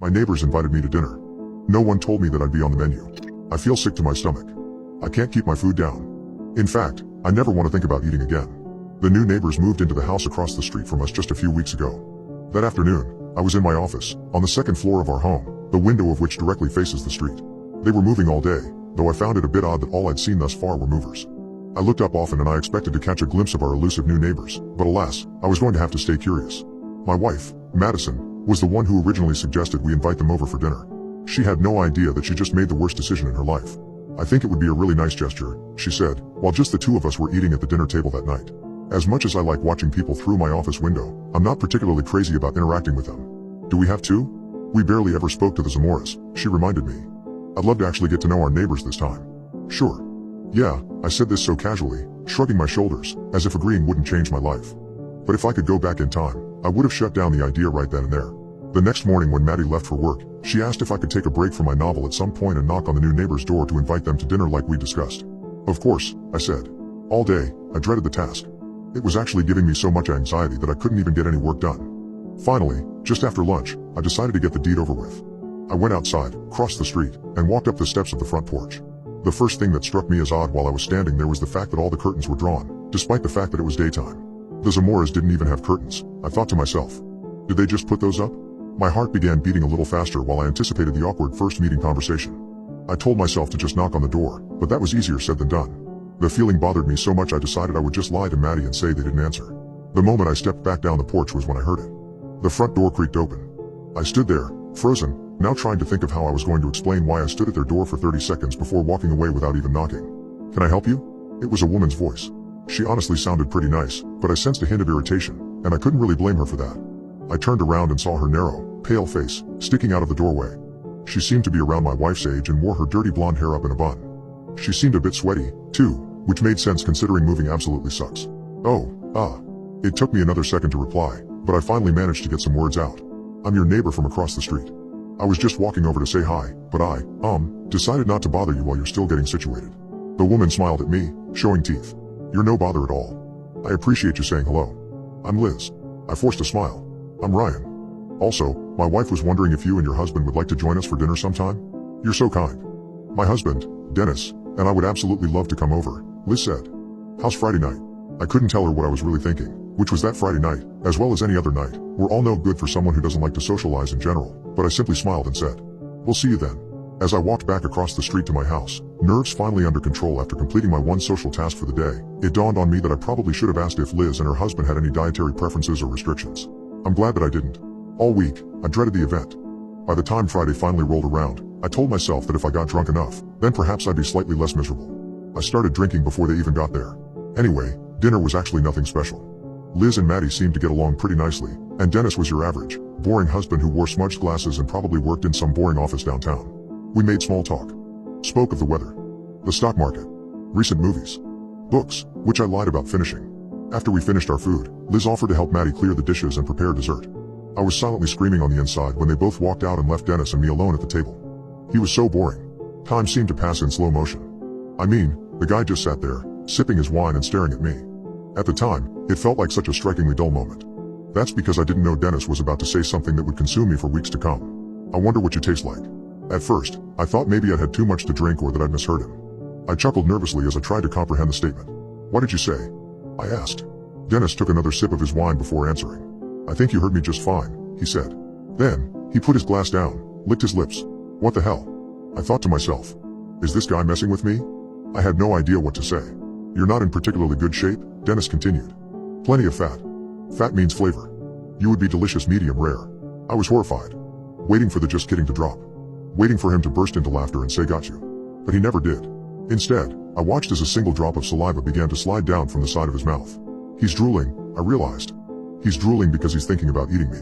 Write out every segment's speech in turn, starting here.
My neighbors invited me to dinner. No one told me that I'd be on the menu. I feel sick to my stomach. I can't keep my food down. In fact, I never want to think about eating again. The new neighbors moved into the house across the street from us just a few weeks ago. That afternoon, I was in my office, on the second floor of our home, the window of which directly faces the street. They were moving all day, though I found it a bit odd that all I'd seen thus far were movers. I looked up often and I expected to catch a glimpse of our elusive new neighbors, but alas, I was going to have to stay curious. My wife, Madison, was the one who originally suggested we invite them over for dinner. She had no idea that she just made the worst decision in her life. I think it would be a really nice gesture, she said, while just the two of us were eating at the dinner table that night. As much as I like watching people through my office window, I'm not particularly crazy about interacting with them. Do we have to? We barely ever spoke to the Zamoras, she reminded me. I'd love to actually get to know our neighbors this time. Sure. Yeah, I said this so casually, shrugging my shoulders, as if agreeing wouldn't change my life. But if I could go back in time, I would have shut down the idea right then and there. The next morning when Maddie left for work, she asked if I could take a break from my novel at some point and knock on the new neighbor's door to invite them to dinner like we discussed. Of course, I said. All day, I dreaded the task. It was actually giving me so much anxiety that I couldn't even get any work done. Finally, just after lunch, I decided to get the deed over with. I went outside, crossed the street, and walked up the steps of the front porch. The first thing that struck me as odd while I was standing there was the fact that all the curtains were drawn, despite the fact that it was daytime. The Zamoras didn't even have curtains, I thought to myself. Did they just put those up? My heart began beating a little faster while I anticipated the awkward first meeting conversation. I told myself to just knock on the door, but that was easier said than done. The feeling bothered me so much I decided I would just lie to Maddie and say they didn't answer. The moment I stepped back down the porch was when I heard it. The front door creaked open. I stood there, frozen, now trying to think of how I was going to explain why I stood at their door for 30 seconds before walking away without even knocking. Can I help you? It was a woman's voice. She honestly sounded pretty nice, but I sensed a hint of irritation, and I couldn't really blame her for that. I turned around and saw her narrow, pale face, sticking out of the doorway. She seemed to be around my wife's age and wore her dirty blonde hair up in a bun. She seemed a bit sweaty, too, which made sense considering moving absolutely sucks. It took me another second to reply, but I finally managed to get some words out. I'm your neighbor from across the street. I was just walking over to say hi, but I, decided not to bother you while you're still getting situated. The woman smiled at me, showing teeth. You're no bother at all. I appreciate you saying hello. I'm Liz. I forced a smile. I'm Ryan. Also, my wife was wondering if you and your husband would like to join us for dinner sometime? You're so kind. My husband, Dennis, and I would absolutely love to come over, Liz said. How's Friday night? I couldn't tell her what I was really thinking, which was that Friday night, as well as any other night, were all no good for someone who doesn't like to socialize in general, but I simply smiled and said, we'll see you then. As I walked back across the street to my house, nerves finally under control after completing my one social task for the day, it dawned on me that I probably should have asked if Liz and her husband had any dietary preferences or restrictions. I'm glad that I didn't. All week, I dreaded the event. By the time Friday finally rolled around, I told myself that if I got drunk enough, then perhaps I'd be slightly less miserable. I started drinking before they even got there. Anyway, dinner was actually nothing special. Liz and Maddie seemed to get along pretty nicely, and Dennis was your average, boring husband who wore smudged glasses and probably worked in some boring office downtown. We made small talk. Spoke of the weather, the stock market, recent movies, books, which I lied about finishing. After we finished our food, Liz offered to help Maddie clear the dishes and prepare dessert. I was silently screaming on the inside when they both walked out and left Dennis and me alone at the table. He was so boring. Time seemed to pass in slow motion. I mean, the guy just sat there, sipping his wine and staring at me. At the time, it felt like such a strikingly dull moment. That's because I didn't know Dennis was about to say something that would consume me for weeks to come. I wonder what you taste like. At first, I thought maybe I'd had too much to drink or that I'd misheard him. I chuckled nervously as I tried to comprehend the statement. What did you say? I asked. Dennis took another sip of his wine before answering. I think you heard me just fine, he said. Then, he put his glass down, licked his lips. What the hell? I thought to myself. Is this guy messing with me? I had no idea what to say. You're not in particularly good shape, Dennis continued. Plenty of fat. Fat means flavor. You would be delicious medium rare. I was horrified. Waiting for the just kidding to drop. Waiting for him to burst into laughter and say got you. But he never did. Instead, I watched as a single drop of saliva began to slide down from the side of his mouth. He's drooling, I realized. He's drooling because he's thinking about eating me.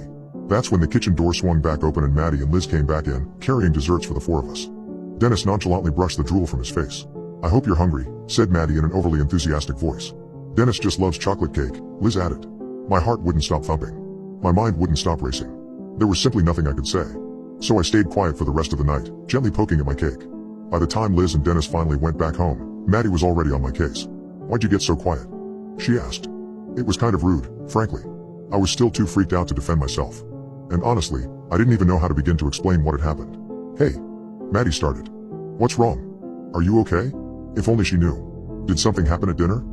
That's when the kitchen door swung back open and Maddie and Liz came back in, carrying desserts for the four of us. Dennis nonchalantly brushed the drool from his face. I hope you're hungry, said Maddie in an overly enthusiastic voice. Dennis just loves chocolate cake, Liz added. My heart wouldn't stop thumping. My mind wouldn't stop racing. There was simply nothing I could say. So I stayed quiet for the rest of the night, gently poking at my cake. By the time Liz and Dennis finally went back home, Maddie was already on my case. Why'd you get so quiet? She asked. It was kind of rude, frankly. I was still too freaked out to defend myself. And honestly, I didn't even know how to begin to explain what had happened. Hey, Maddie started. What's wrong? Are you okay? If only she knew. Did something happen at dinner?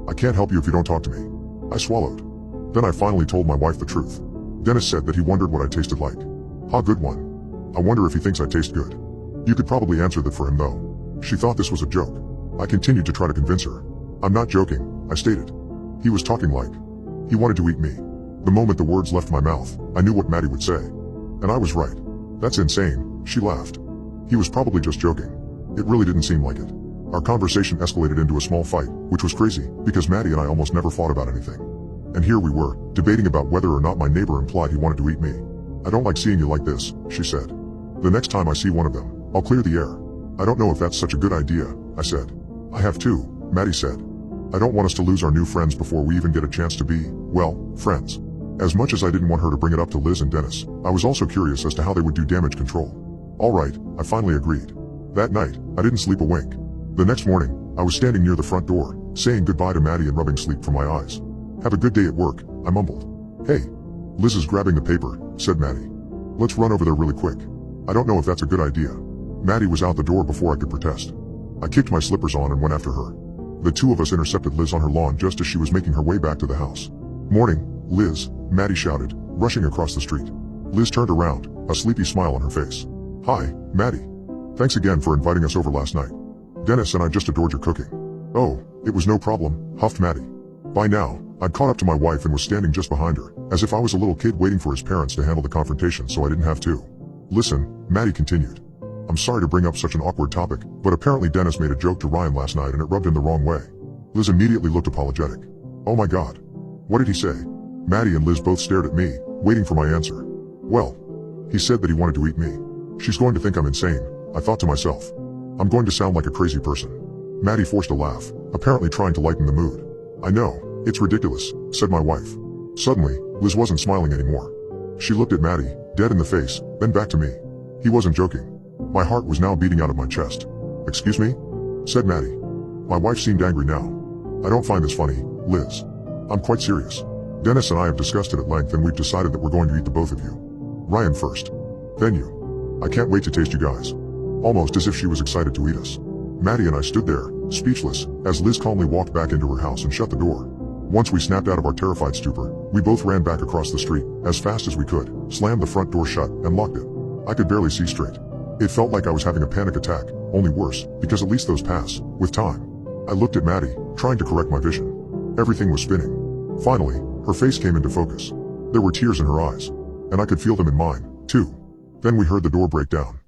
I can't help you if you don't talk to me. I swallowed. Then I finally told my wife the truth. Dennis said that he wondered what I tasted like. Ha, good one. I wonder if he thinks I taste good. You could probably answer that for him though. She thought this was a joke. I continued to try to convince her. I'm not joking, I stated. He was talking like he wanted to eat me. The moment the words left my mouth, I knew what Maddie would say. And I was right. That's insane, she laughed. He was probably just joking. It really didn't seem like it. Our conversation escalated into a small fight, which was crazy, because Maddie and I almost never fought about anything. And here we were, debating about whether or not my neighbor implied he wanted to eat me. I don't like seeing you like this, she said. The next time I see one of them, I'll clear the air. I don't know if that's such a good idea, I said. I have too, Maddie said. I don't want us to lose our new friends before we even get a chance to be, well, friends. As much as I didn't want her to bring it up to Liz and Dennis, I was also curious as to how they would do damage control. Alright, I finally agreed. That night, I didn't sleep a wink. The next morning, I was standing near the front door, saying goodbye to Maddie and rubbing sleep from my eyes. Have a good day at work, I mumbled. Hey. Liz is grabbing the paper, said Maddie. Let's run over there really quick. I don't know if that's a good idea. Maddie was out the door before I could protest. I kicked my slippers on and went after her. The two of us intercepted Liz on her lawn just as she was making her way back to the house. Morning, Liz, Maddie shouted, rushing across the street. Liz turned around, a sleepy smile on her face. Hi, Maddie. Thanks again for inviting us over last night. Dennis and I just adored your cooking. Oh, it was no problem, huffed Maddie. By now, I'd caught up to my wife and was standing just behind her, as if I was a little kid waiting for his parents to handle the confrontation so I didn't have to. Listen, Maddie continued. I'm sorry to bring up such an awkward topic, but apparently Dennis made a joke to Ryan last night and it rubbed him the wrong way. Liz immediately looked apologetic. Oh my god. What did he say? Maddie and Liz both stared at me, waiting for my answer. Well, he said that he wanted to eat me. She's going to think I'm insane, I thought to myself. I'm going to sound like a crazy person. Maddie forced a laugh, apparently trying to lighten the mood. I know, it's ridiculous, said my wife. Suddenly, Liz wasn't smiling anymore. She looked at Maddie, dead in the face, then back to me. He wasn't joking. My heart was now beating out of my chest. Excuse me? Said Maddie. My wife seemed angry now. I don't find this funny, Liz. I'm quite serious. Dennis and I have discussed it at length and we've decided that we're going to eat the both of you. Ryan first. Then you. I can't wait to taste you guys. Almost as if she was excited to eat us. Maddie and I stood there, speechless, as Liz calmly walked back into her house and shut the door. Once we snapped out of our terrified stupor, we both ran back across the street, as fast as we could, slammed the front door shut, and locked it. I could barely see straight. It felt like I was having a panic attack, only worse, because at least those pass, with time. I looked at Maddie, trying to correct my vision. Everything was spinning. Finally, her face came into focus. There were tears in her eyes. And I could feel them in mine, too. Then we heard the door break down.